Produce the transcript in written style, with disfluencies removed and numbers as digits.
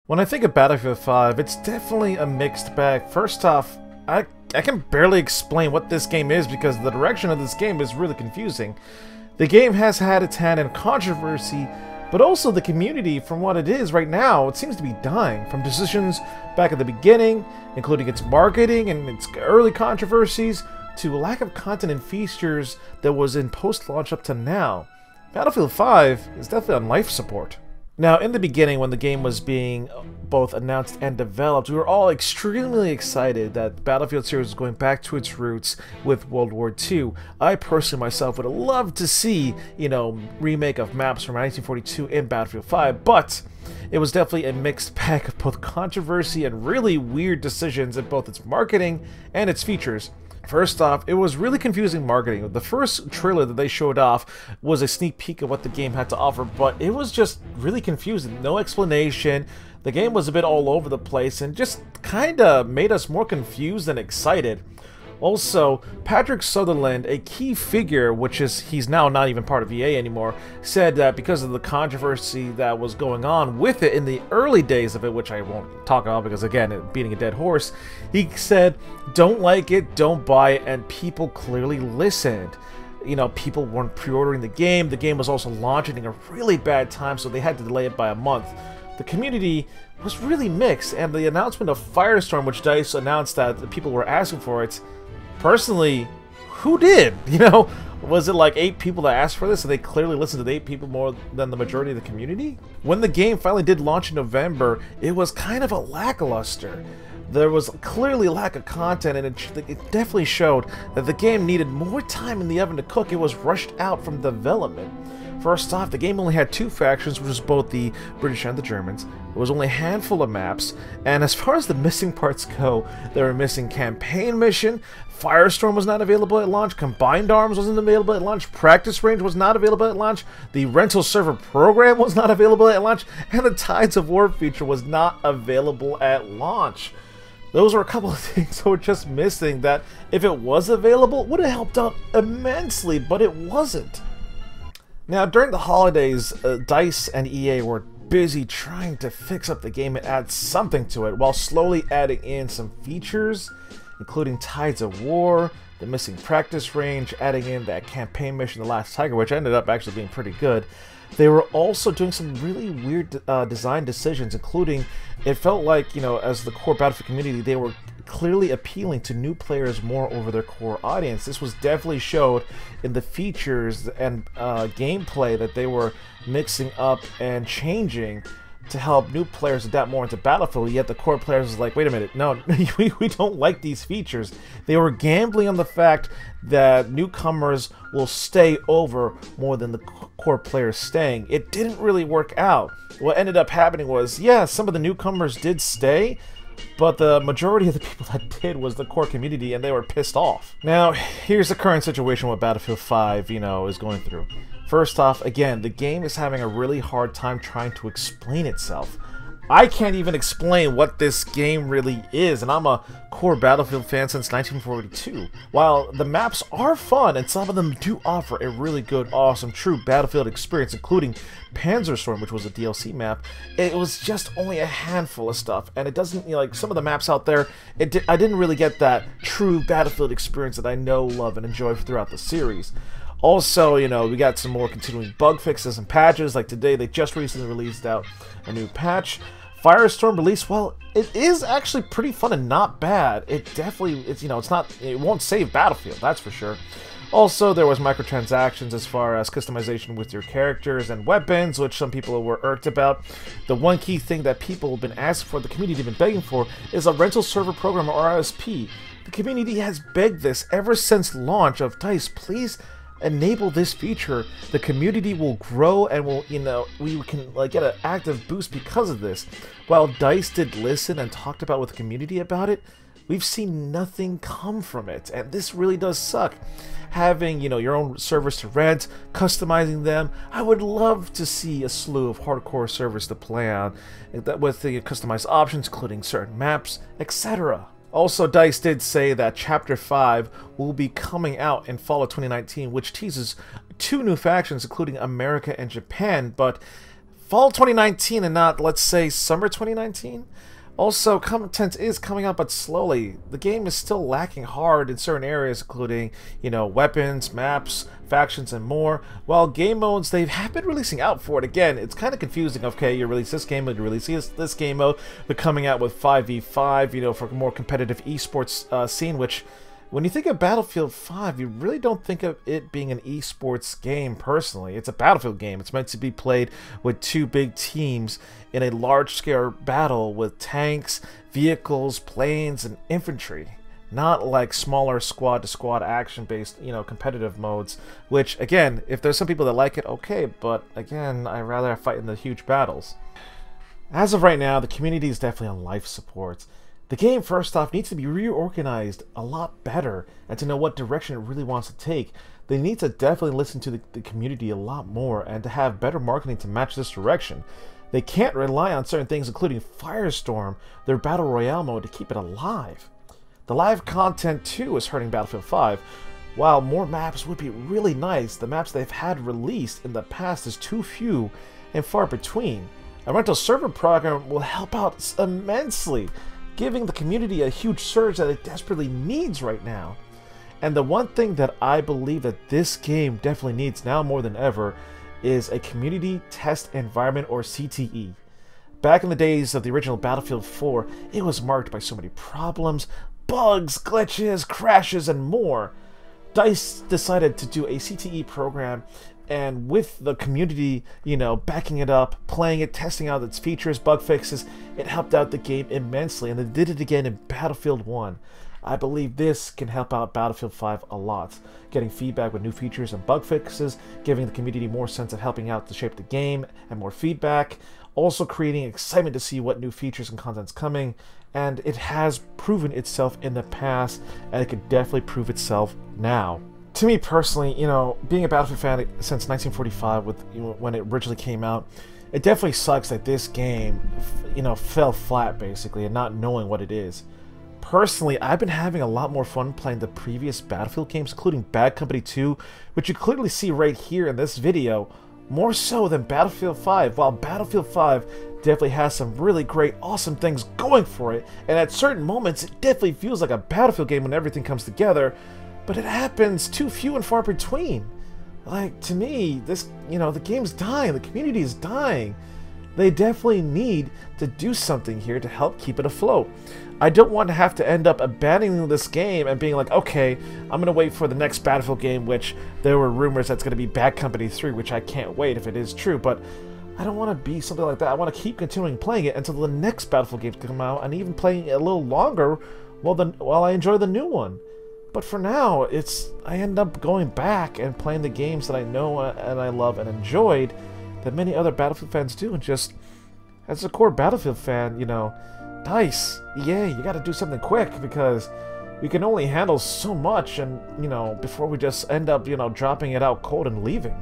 When I think of Battlefield 5, it's definitely a mixed bag. First off, I can barely explain what this game is because the direction of this game is really confusing. The game has had its hand in controversy, but also the community, from what it is right now, it seems to be dying. From decisions back at the beginning, including its marketing and its early controversies, to a lack of content and features that was in post-launch up to now. Battlefield 5 is definitely on life support. Now, in the beginning, when the game was being both announced and developed, we were all extremely excited that the Battlefield series was going back to its roots with World War II. I personally myself would have loved to see, remake of maps from 1942 in Battlefield 5, but it was definitely a mixed bag of both controversy and really weird decisions in both its marketing and its features. First off, it was really confusing marketing. The first trailer that they showed off was a sneak peek of what the game had to offer, but it was just really confusing. No explanation. The game was a bit all over the place and just kinda made us more confused than excited. Also, Patrick Sutherland, a key figure, he's now not even part of EA anymore, said that because of the controversy that was going on with it in the early days of it, which I won't talk about because again, beating a dead horse, he said, don't like it, don't buy it, and people clearly listened. People weren't pre-ordering the game was also launching in a really bad time, so they had to delay it by a month. The community was really mixed, and the announcement of Firestorm, which DICE announced that the people were asking for it, personally, who did? Was it like 8 people that asked for this and they clearly listened to the 8 people more than the majority of the community? When the game finally did launch in November, it was kind of a lackluster. There was clearly a lack of content, and it definitely showed that the game needed more time in the oven to cook. It was rushed out from development. First off, the game only had 2 factions, which was both the British and the Germans. It was only a handful of maps, and as far as the missing parts go, they were missing campaign mission, Firestorm was not available at launch, Combined Arms wasn't available at launch, Practice Range was not available at launch, the rental server program was not available at launch, and the Tides of War feature was not available at launch. Those were a couple of things that were just missing that, if it was available, would have helped out immensely, but it wasn't. Now, during the holidays, DICE and EA were busy trying to fix up the game and add something to it, while slowly adding in some features, including Tides of War, the missing practice range, adding in that campaign mission, The Last Tiger, which ended up actually being pretty good. They were also doing some really weird design decisions, including, it felt like, as the core Battlefield community, they were clearly appealing to new players more over their core audience. This was definitely showed in the features and gameplay that they were mixing up and changing to help new players adapt more into Battlefield, yet the core players was like, wait a minute, no, we don't like these features. They were gambling on the fact that newcomers will stay over more than the core players staying. It didn't really work out. What ended up happening was, yeah, some of the newcomers did stay, but the majority of the people that did was the core community, and they were pissed off. Now, here's the current situation what Battlefield 5, is going through. First off, again, the game is having a really hard time trying to explain itself. I can't even explain what this game really is, and I'm a core Battlefield fan since 1942. While the maps are fun, and some of them do offer a really good, awesome, true Battlefield experience, including Panzerstorm, which was a DLC map, it was just only a handful of stuff, and it doesn't, like, some of the maps out there, I didn't really get that true Battlefield experience that I know, love, and enjoy throughout the series. Also, we got some more continuing bug fixes and patches. Like today, they just recently released out a new patch. Firestorm release, well, it is actually pretty fun and not bad. It won't save Battlefield, that's for sure. Also, there was microtransactions as far as customization with your characters and weapons, which some people were irked about. The one key thing that people have been asking for, the community have been begging for, is a rental server program, or RSP. The community has begged this ever since launch of DICE. Please enable this feature. The community will grow and will, we can get an active boost because of this. While DICE did listen and talked about with the community about it, we've seen nothing come from it, and this really does suck. Having, your own servers to rent, customizing them, I would love to see a slew of hardcore servers to play on, with the customized options, including certain maps, etc. Also, DICE did say that Chapter 5 will be coming out in fall of 2019, which teases 2 new factions, including America and Japan, but fall 2019 and not, let's say, summer 2019. Also, content is coming out, but slowly. The game is still lacking hard in certain areas, including, weapons, maps, factions, and more. While game modes, they have been releasing out for it. Again, it's kind of confusing. Okay, you release this game mode, you release this game mode. They're coming out with 5v5, for a more competitive esports scene, which, when you think of Battlefield 5, you really don't think of it being an esports game, personally. It's a Battlefield game. It's meant to be played with two big teams in a large-scale battle with tanks, vehicles, planes, and infantry. Not like smaller squad-to-squad action-based, competitive modes, which, again, if there's some people that like it, okay, but, again, I'd rather fight in the huge battles. As of right now, the community is definitely on life support. The game, first off, needs to be reorganized a lot better and to know what direction it really wants to take. They need to definitely listen to the community a lot more and to have better marketing to match this direction. They can't rely on certain things, including Firestorm, their Battle Royale mode, to keep it alive. The live content, too, is hurting Battlefield 5. While more maps would be really nice, the maps they've had released in the past is too few and far between. A rental server program will help out immensely, giving the community a huge surge that it desperately needs right now. And the one thing that I believe that this game definitely needs now more than ever is a community test environment, or CTE. Back in the days of the original Battlefield 4, it was marked by so many problems, bugs, glitches, crashes, and more. DICE decided to do a CTE program, and with the community, backing it up, playing it, testing out its features, bug fixes, it helped out the game immensely, and they did it again in Battlefield 1. I believe this can help out Battlefield 5 a lot, getting feedback with new features and bug fixes, giving the community more sense of helping out to shape the game, and more feedback, also creating excitement to see what new features and content's coming, and it has proven itself in the past, and it could definitely prove itself now. To me personally, being a Battlefield fan since 1945, when it originally came out, it definitely sucks that this game, fell flat basically, and not knowing what it is. Personally, I've been having a lot more fun playing the previous Battlefield games, including Bad Company 2, which you clearly see right here in this video, more so than Battlefield 5, while Battlefield 5 definitely has some really great, awesome things going for it, and at certain moments, it definitely feels like a Battlefield game when everything comes together, but it happens too few and far between. Like, to me, this, the game's dying, the community is dying. They definitely need to do something here to help keep it afloat. I don't want to have to end up abandoning this game and being like, okay, I'm going to wait for the next Battlefield game, which there were rumors that's going to be Bad Company 3, which I can't wait if it is true, but I don't want to be something like that. I want to keep continuing playing it until the next Battlefield game come out, and even playing it a little longer while I enjoy the new one. But for now, I end up going back and playing the games that I know and I love and enjoyed that many other Battlefield fans do, and just, as a core Battlefield fan, DICE, EA, you gotta do something quick, because we can only handle so much, and, before we just end up, dropping it out cold and leaving.